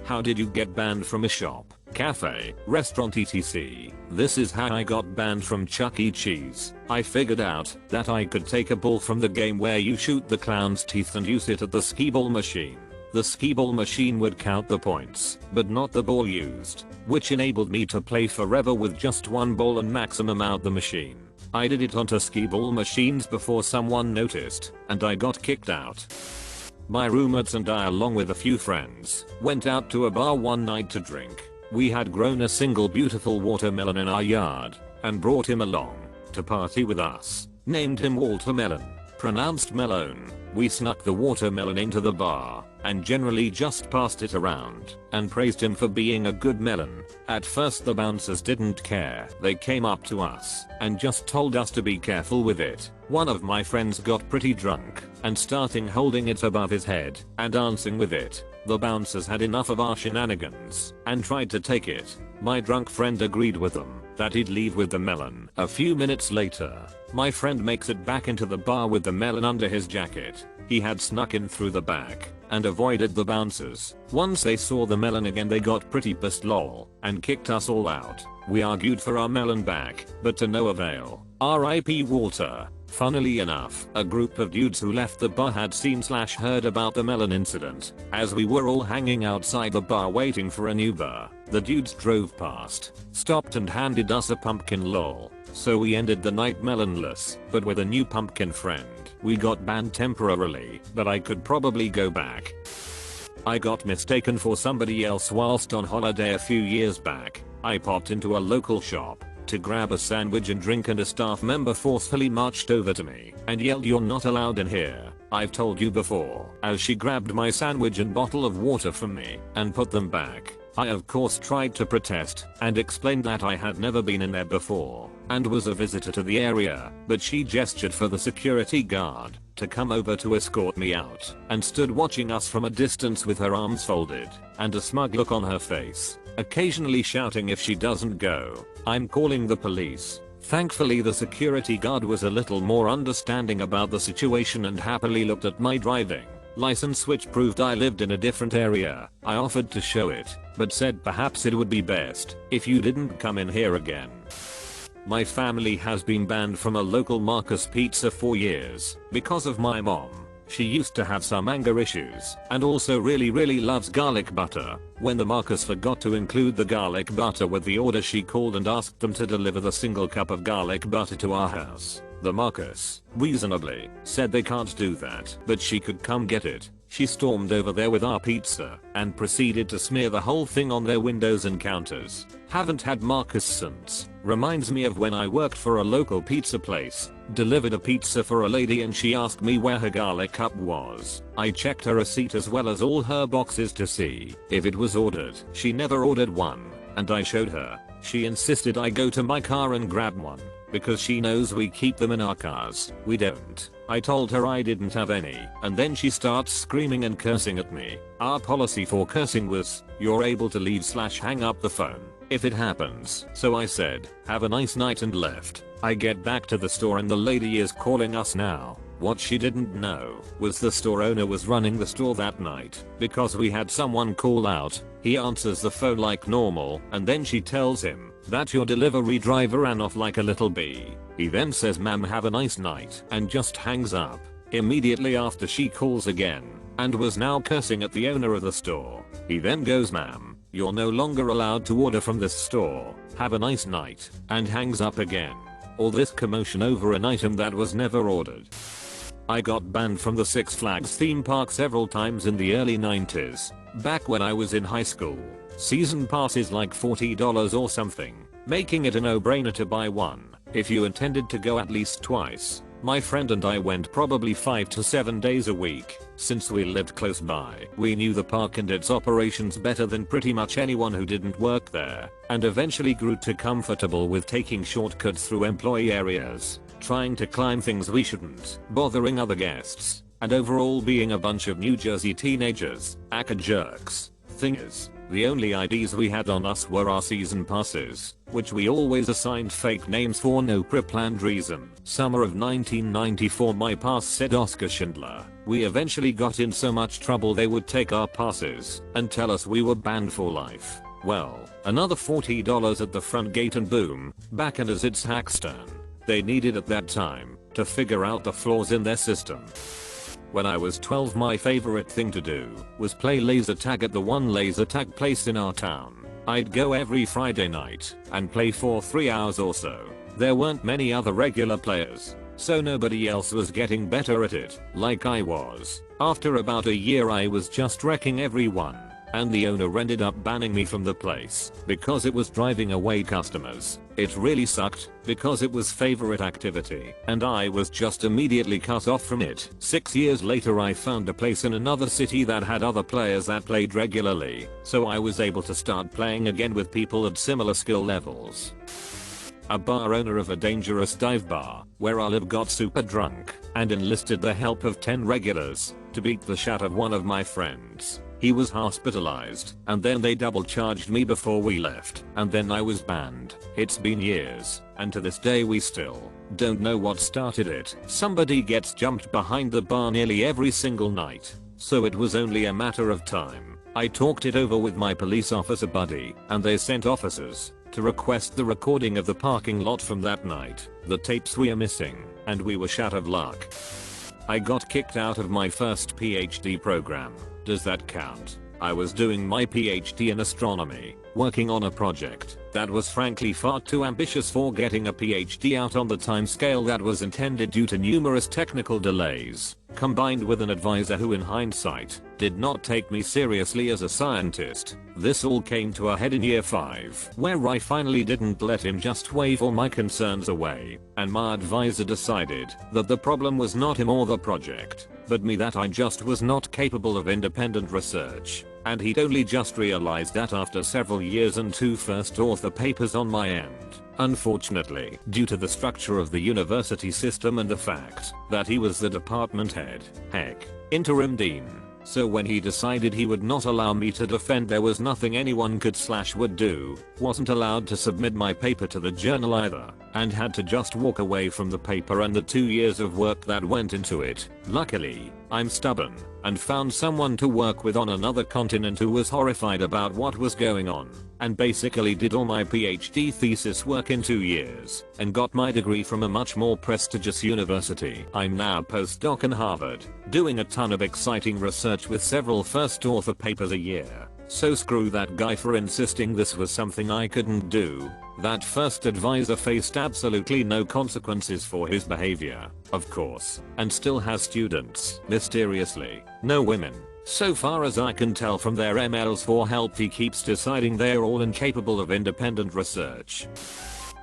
How did you get banned from a shop, cafe, restaurant etc? This is how I got banned from Chuck E. Cheese. I figured out that I could take a ball from the game where you shoot the clown's teeth and use it at the skee-ball machine. The skee-ball machine would count the points, but not the ball used, which enabled me to play forever with just one ball and maximum out the machine. I did it onto skee-ball machines before someone noticed, and I got kicked out. My roommates and I, along with a few friends, went out to a bar one night to drink. We had grown a single beautiful watermelon in our yard, and brought him along to party with us. Named him Walter Melon, pronounced Melone. We snuck the watermelon into the bar, and generally just passed it around, and praised him for being a good melon. At first the bouncers didn't care. They came up to us, and just told us to be careful with it. One of my friends got pretty drunk, and starting holding it above his head, and dancing with it. The bouncers had enough of our shenanigans, and tried to take it. My drunk friend agreed with them, that he'd leave with the melon. A few minutes later, my friend makes it back into the bar with the melon under his jacket. He had snuck in through the back, and avoided the bouncers. Once they saw the melon again they got pretty pissed lol, and kicked us all out. We argued for our melon back, but to no avail. R.I.P. Walter. Funnily enough, a group of dudes who left the bar had seen/heard about the melon incident. As we were all hanging outside the bar waiting for an Uber, the dudes drove past, stopped and handed us a pumpkin lol. So we ended the night melonless, but with a new pumpkin friend. We got banned temporarily, but I could probably go back. I got mistaken for somebody else whilst on holiday a few years back. I popped into a local shop to grab a sandwich and drink, and a staff member forcefully marched over to me and yelled, "You're not allowed in here. I've told you before," as she grabbed my sandwich and bottle of water from me and put them back. I of course tried to protest and explained that I had never been in there before and was a visitor to the area, but she gestured for the security guard to come over to escort me out, and stood watching us from a distance with her arms folded and a smug look on her face, occasionally shouting, "If she doesn't go, I'm calling the police." Thankfully the security guard was a little more understanding about the situation and happily looked at my driving license, which proved I lived in a different area. I offered to show it, but said perhaps it would be best if you didn't come in here again. My family has been banned from a local Marcus Pizza for years because of my mom. She used to have some anger issues and also really loves garlic butter. When the Marcus forgot to include the garlic butter with the order, she called and asked them to deliver the single cup of garlic butter to our house. The Marcus, reasonably, said they can't do that, but she could come get it. She stormed over there with our pizza and proceeded to smear the whole thing on their windows and counters. Haven't had Marcus since. Reminds me of when I worked for a local pizza place. Delivered a pizza for a lady and she asked me where her garlic cup was. I checked her receipt as well as all her boxes to see if it was ordered. She never ordered one, and I showed her. She insisted I go to my car and grab one, because she knows we keep them in our cars. We don't. I told her I didn't have any, and then she starts screaming and cursing at me. Our policy for cursing was, you're able to leave/hang up the phone if it happens. So I said, have a nice night, and left. I get back to the store and the lady is calling us now. What she didn't know was the store owner was running the store that night. Because we had someone call out, he answers the phone like normal, and then she tells him that your delivery driver ran off like a little bee. He then says, "Ma'am, have a nice night," and just hangs up. Immediately after she calls again and was now cursing at the owner of the store. He then goes, "Ma'am, you're no longer allowed to order from this store. Have a nice night," and hangs up again. All this commotion over an item that was never ordered. I got banned from the Six Flags theme park several times in the early 90s. Back when I was in high school, season passes like $40 or something, making it a no-brainer to buy one if you intended to go at least twice. My friend and I went probably 5 to 7 days a week. Since we lived close by, we knew the park and its operations better than pretty much anyone who didn't work there, and eventually grew too comfortable with taking shortcuts through employee areas, trying to climb things we shouldn't, bothering other guests, and overall being a bunch of New Jersey teenagers, aka jerks. Thing is, The only IDs we had on us were our season passes, which we always assigned fake names for no pre-planned reason. Summer of 1994, my pass said Oscar Schindler. We eventually got in so much trouble they would take our passes and tell us we were banned for life. Well, another $40 at the front gate and boom, back in as its hack's turn. They needed at that time to figure out the flaws in their system. When I was 12, my favorite thing to do was play laser tag at the one laser tag place in our town. I'd go every Friday night and play for 3 hours or so. There weren't many other regular players, so nobody else was getting better at it like I was. After about a year I was just wrecking everyone, and the owner ended up banning me from the place because it was driving away customers. It really sucked because it was favorite activity and I was just immediately cut off from it. 6 years later I found a place in another city that had other players that played regularly, so I was able to start playing again with people at similar skill levels. A bar owner of a dangerous dive bar where I live got super drunk and enlisted the help of 10 regulars to beat the shit out of one of my friends. He was hospitalized and then they double charged me before we left, and then I was banned. It's been years and to this day we still don't know what started it. Somebody gets jumped behind the bar nearly every single night, so it was only a matter of time. I talked it over with my police officer buddy and they sent officers to request the recording of the parking lot from that night. The tapes we are missing and we were shut of luck. I got kicked out of my first PhD program. Does that count? I was doing my PhD in astronomy, working on a project that was frankly far too ambitious for getting a PhD out on the timescale that was intended due to numerous technical delays, combined with an advisor who in hindsight did not take me seriously as a scientist. This all came to a head in year 5, where I finally didn't let him just wave all my concerns away, and my advisor decided that the problem was not him or the project, but me, that I just was not capable of independent research. And he'd only just realized that after several years and 2 first author papers on my end. Unfortunately, due to the structure of the university system and the fact that he was the department head, interim dean, so when he decided he would not allow me to defend, there was nothing anyone could/would do. Wasn't allowed to submit my paper to the journal either, and had to just walk away from the paper and the 2 years of work that went into it. Luckily, I'm stubborn and found someone to work with on another continent who was horrified about what was going on, and basically did all my PhD thesis work in 2 years, and got my degree from a much more prestigious university. I'm now postdoc in Harvard, doing a ton of exciting research with several first author papers a year. So screw that guy for insisting this was something I couldn't do. That first advisor faced absolutely no consequences for his behavior, of course, and still has students. Mysteriously, no women. So far as I can tell from their emails for help, he keeps deciding they're all incapable of independent research.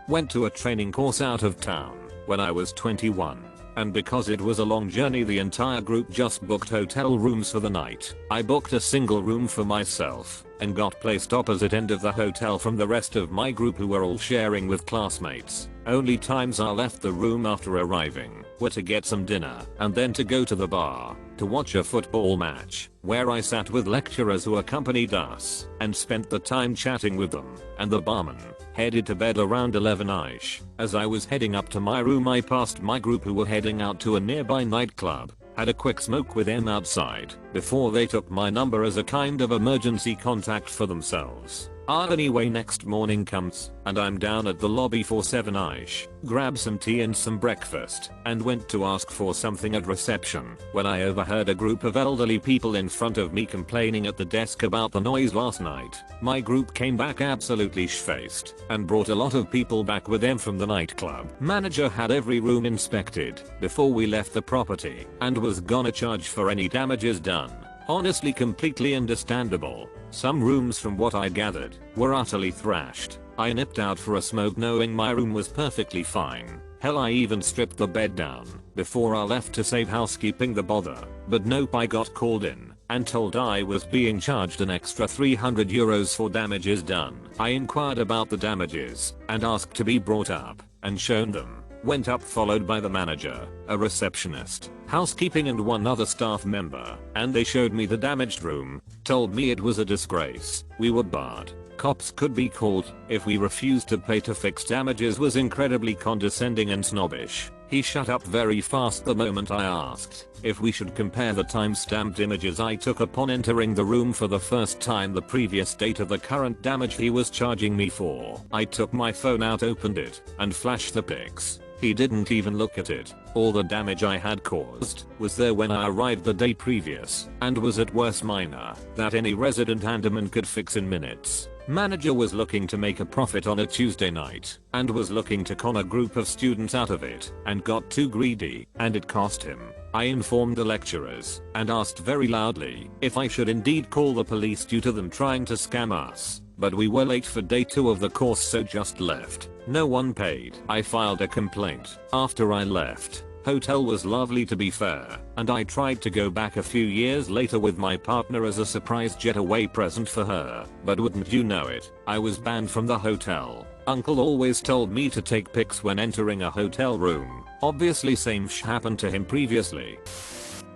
Went to a training course out of town when I was 21. And because it was a long journey, the entire group just booked hotel rooms for the night. I booked a single room for myself and got placed opposite end of the hotel from the rest of my group, who were all sharing with classmates. Only times I left the room after arriving were to get some dinner and then to go to the bar to watch a football match, where I sat with lecturers who accompanied us and spent the time chatting with them and the barman. Headed to bed around 11ish. As I was heading up to my room, I passed my group who were heading out to a nearby nightclub. Had a quick smoke with them outside before they took my number as a kind of emergency contact for themselves. Anyway, next morning comes and I'm down at the lobby for 7ish, grabbed some tea and some breakfast and went to ask for something at reception when I overheard a group of elderly people in front of me complaining at the desk about the noise last night. My group came back absolutely sh-faced and brought a lot of people back with them from the nightclub. Manager had every room inspected before we left the property and was gonna charge for any damages done. Honestly, completely understandable. Some rooms, from what I gathered, were utterly thrashed. I nipped out for a smoke knowing my room was perfectly fine. Hell, I even stripped the bed down before I left to save housekeeping the bother. But nope, I got called in and told I was being charged an extra €300 for damages done. I inquired about the damages and asked to be brought up and shown them. Went up, followed by the manager, a receptionist, housekeeping and one other staff member, and they showed me the damaged room. Told me it was a disgrace, we were barred, cops could be called if we refused to pay to fix damages, was incredibly condescending and snobbish. He shut up very fast the moment I asked if we should compare the time-stamped images I took upon entering the room for the first time the previous day to the current damage he was charging me for. I took my phone out, opened it, and flashed the pics. He didn't even look at it. All the damage I had caused was there when I arrived the day previous, and was at worst minor, that any resident handyman could fix in minutes. Manager was looking to make a profit on a Tuesday night, and was looking to con a group of students out of it, and got too greedy, and it cost him. I informed the lecturers, and asked very loudly if I should indeed call the police due to them trying to scam us. But we were late for day 2 of the course, so just left. No one paid. I filed a complaint after I left. Hotel was lovely to be fair, and I tried to go back a few years later with my partner as a surprise getaway present for her, but wouldn't you know it, I was banned from the hotel. Uncle always told me to take pics when entering a hotel room. Obviously same happened to him previously.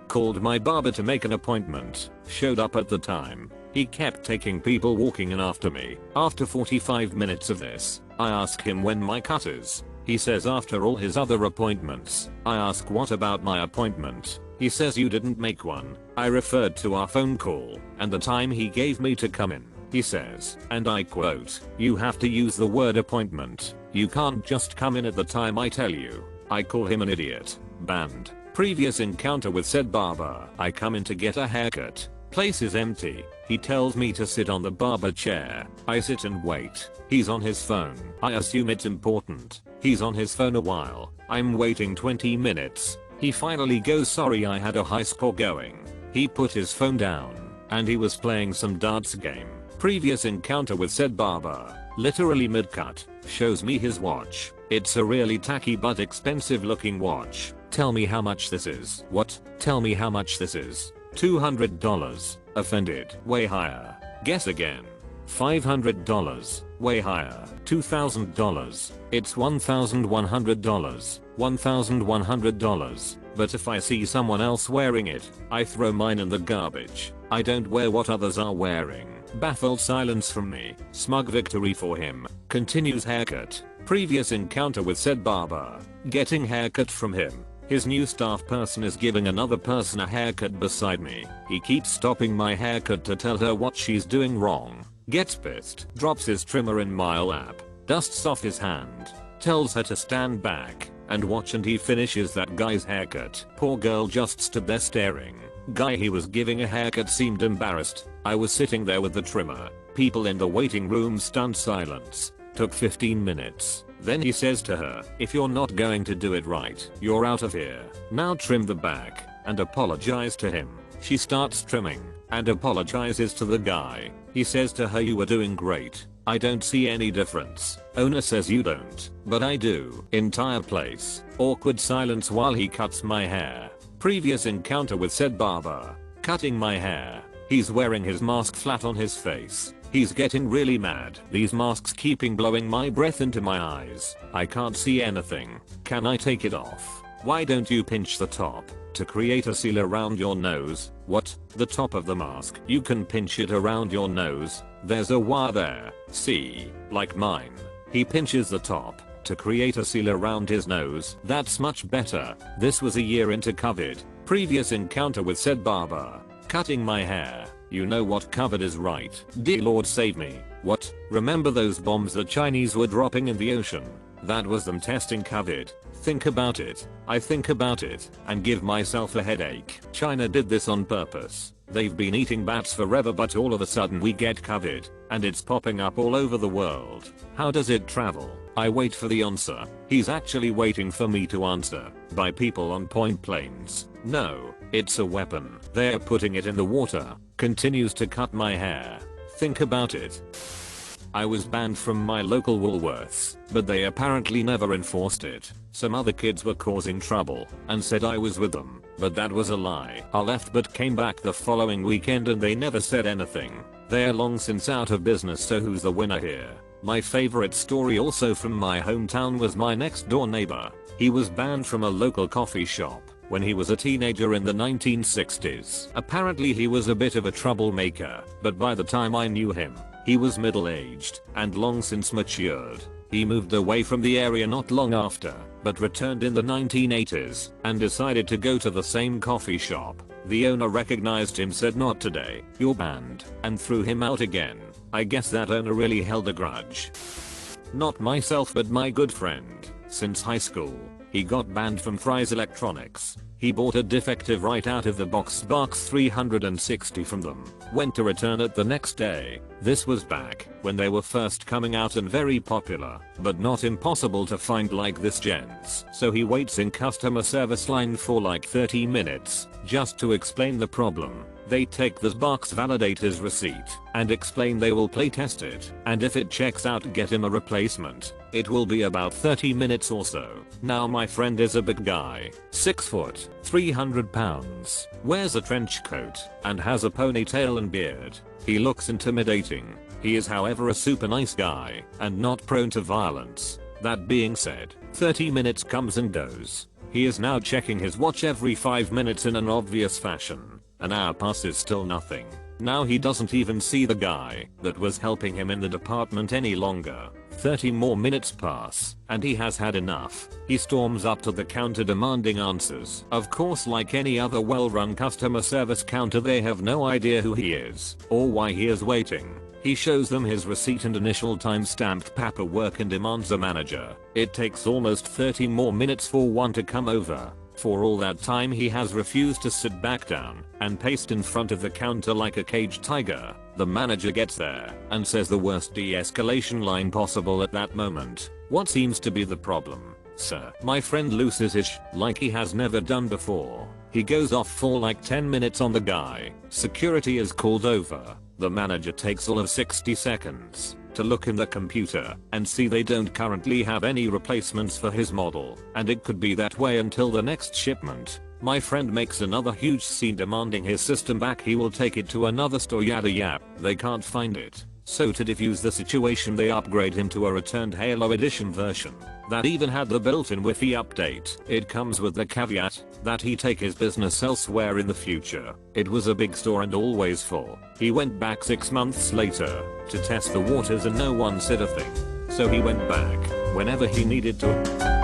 Called my barber to make an appointment, showed up at the time. He kept taking people walking in after me. After 45 minutes of this, I ask him when my cut is. He says after all his other appointments. I ask what about my appointment. He says you didn't make one. I referred to our phone call and the time he gave me to come in. He says, and I quote, "You have to use the word appointment. You can't just come in at the time I tell you." I call him an idiot. Banned. Previous encounter with said barber. I come in to get a haircut. Place is empty. He tells me to sit on the barber chair. I sit and wait. He's on his phone. I assume it's important. He's on his phone a while. I'm waiting 20 minutes. He finally goes, "Sorry, I had a high score going." He put his phone down, and he was playing some darts game. Previous encounter with said barber. Literally mid-cut. Shows me his watch. It's a really tacky but expensive looking watch. Tell me how much this is. What? Tell me how much this is. $200. Offended. Way higher. Guess again. $500. Way higher. $2,000. It's $1,100. $1,100. But if I see someone else wearing it, I throw mine in the garbage. I don't wear what others are wearing. Baffled silence from me. Smug victory for him. Continues haircut. Previous encounter with said barber. Getting haircut from him. His new staff person is giving another person a haircut beside me. He keeps stopping my haircut to tell her what she's doing wrong. Gets pissed. Drops his trimmer in my lap. Dusts off his hand. Tells her to stand back and watch, and he finishes that guy's haircut. Poor girl just stood there staring. Guy he was giving a haircut seemed embarrassed. I was sitting there with the trimmer. People in the waiting room stunned silence. Took 15 minutes. Then he says to her, "If you're not going to do it right, you're out of here. Now trim the back," and apologize to him. She starts trimming and apologizes to the guy. He says to her, "You were doing great. I don't see any difference." Owner says, "You don't, but I do." Entire place. Awkward silence while he cuts my hair. Previous encounter with said barber. Cutting my hair. He's wearing his mask flat on his face. He's getting really mad. These masks keeping blowing my breath into my eyes. I can't see anything. Can I take it off? Why don't you pinch the top to create a seal around your nose? What? The top of the mask? You can pinch it around your nose. There's a wire there. See? Like mine. He pinches the top to create a seal around his nose. That's much better. This was a year into COVID. Previous encounter with said barber. Cutting my hair. You know what COVID is, right? Dear Lord save me. What? Remember those bombs the Chinese were dropping in the ocean? That was them testing COVID. Think about it. I think about it and give myself a headache. China did this on purpose. They've been eating bats forever, but all of a sudden we get COVID and it's popping up all over the world. How does it travel? I wait for the answer. He's actually waiting for me to answer. By people on point planes. No, it's a weapon. They're putting it in the water. Continues to cut my hair. Think about it. I was banned from my local Woolworths, but they apparently never enforced it. Some other kids were causing trouble and said I was with them, but that was a lie. I left but came back the following weekend and they never said anything. They're long since out of business, so who's the winner here? My favorite story also from my hometown was my next door neighbor. He was banned from a local coffee shop when he was a teenager in the 1960s. Apparently he was a bit of a troublemaker, but by the time I knew him, he was middle-aged and long since matured. He moved away from the area not long after, but returned in the 1980s and decided to go to the same coffee shop. The owner recognized him, said not today, you're banned, and threw him out again. I guess that owner really held a grudge. Not myself but my good friend. Since high school, he got banned from Fry's Electronics. He bought a defective right out of the box Box 360 from them, went to return it the next day. This was back when they were first coming out and very popular, but not impossible to find like this gents. So he waits in customer service line for like 30 minutes just to explain the problem. They take this box, validate his receipt, and explain they will play test it, and if it checks out get him a replacement. It will be about 30 minutes or so. Now my friend is a big guy, 6 foot, 300 pounds, wears a trench coat, and has a ponytail and beard. He looks intimidating. He is however a super nice guy, and not prone to violence. That being said, 30 minutes comes and goes. He is now checking his watch every 5 minutes in an obvious fashion. An hour passes, still nothing. Now he doesn't even see the guy that was helping him in the department any longer. 30 more minutes pass, and he has had enough. He storms up to the counter demanding answers. Of course, like any other well-run customer service counter, they have no idea who he is or why he is waiting. He shows them his receipt and initial time-stamped paperwork and demands a manager. It takes almost 30 more minutes for one to come over. For all that time he has refused to sit back down and paced in front of the counter like a caged tiger. The manager gets there and says the worst de-escalation line possible at that moment. What seems to be the problem, sir? My friend loses his like he has never done before. He goes off for like 10 minutes on the guy. Security is called over. The manager takes all of 60 seconds to look in the computer and see they don't currently have any replacements for his model, and it could be that way until the next shipment. My friend makes another huge scene demanding his system back. He will take it to another store, yada yada. They can't find it. So to defuse the situation they upgrade him to a returned Halo Edition version that even had the built-in Wi-Fi update. It comes with the caveat that he take his business elsewhere in the future. It was a big store and always full. He went back 6 months later to test the waters and no one said a thing. So he went back whenever he needed to.